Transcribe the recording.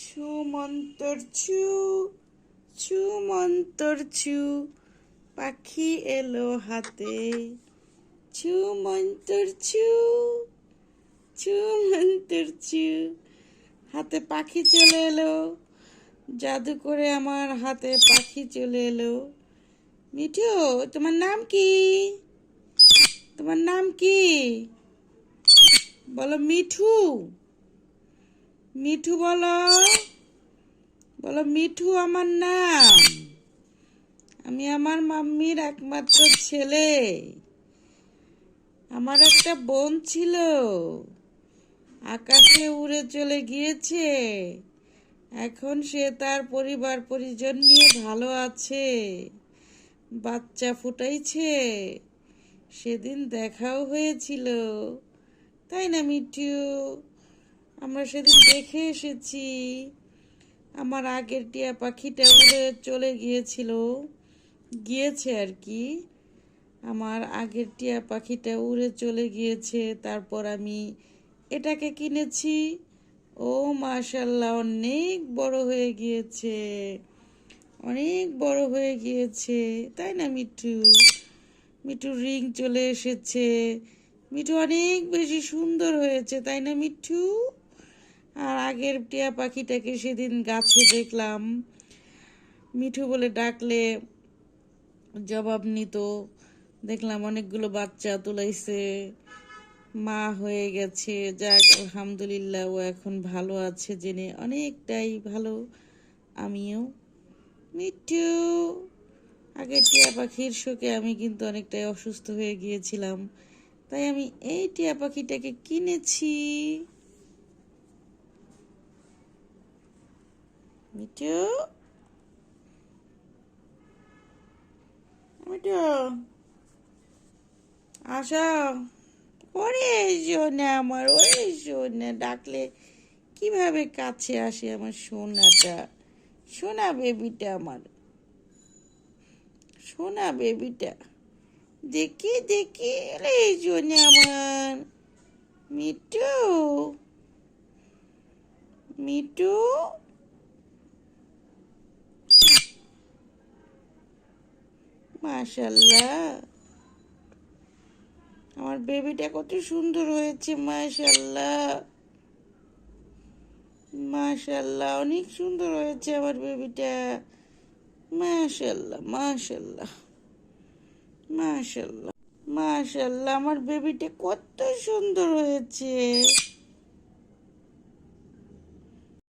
ছু মন্তর ছু, ছু মন্তর ছু, পাখি এলো হাতে। ছু মন্তর ছু, ছু মন্তর ছু, হাতে পাখি চলে এলো। জাদু করে আমার হাতে পাখি চলে এলো। মিঠু, তোমার নাম কি? তোমার নাম কি? বলো মিঠু। মিঠু বলো। বলো মিঠু আমার নাম। আমি আমার মাম্মির একমাত্র ছেলে। আমার একটা বোন ছিল, আকাশে উড়ে চলে গিয়েছে। এখন সে তার পরিবার পরিজন নিয়ে ভালো আছে, বাচ্চা ফুটাইছে। সেদিন দেখাও হয়েছিল, তাই না মিঠু? আমরা সেদিন দেখে এসেছি। আমার আগের টিয়া পাখিটা উড়ে চলে গিয়েছে আর কি। আমার আগের টিয়া পাখিটা উড়ে চলে গিয়েছে, তারপর আমি এটাকে কিনেছি। ও মাশাআল্লাহ, অনেক বড় হয়ে গিয়েছে, অনেক বড় হয়ে গিয়েছে, তাই না মিঠু? মিঠুর রিং চলে এসেছে। মিঠু অনেক বেশি সুন্দর হয়েছে, তাই না মিঠু? আর আগের টিয়া পাখিটাকে সেদিন গাছে দেখলাম, মিঠু বলে ডাকলে জবাব নিত। দেখলাম অনেকগুলো বাচ্চা তুলাইছে, মা হয়ে গেছে। যাক আলহামদুলিল্লাহ, ও এখন ভালো আছে জেনে অনেকটাই ভালো। আমিও। মিঠু, আগের টিয়া পাখির শোকে আমি কিন্তু অনেকটাই অসুস্থ হয়ে গিয়েছিলাম, তাই আমি এই টিয়া পাখিটাকে কিনেছি। মিঠু, মিঠু আসো। ওরে সোনা আমার, ওরে সোনা, ডাকলে কিভাবে কাছে আসে আমার সোনাটা, সোনা বেবিটা আমার, সোনা বেবিটা। দেখি দেখি, রে সোনা আমার। মিঠু, মিঠু, মাশাল্লাহ, আমার বেবিটা কত সুন্দর হয়েছে। মাশাল্লাহ, মাশাল্লাহ, অনেক সুন্দর হয়েছে আমার বেবিটা। মাশাল্লাহ, মাশাল্লাহ, মাশাল্লাহ, মাশাল্লাহ, আমার বেবিটা কত সুন্দর হয়েছে।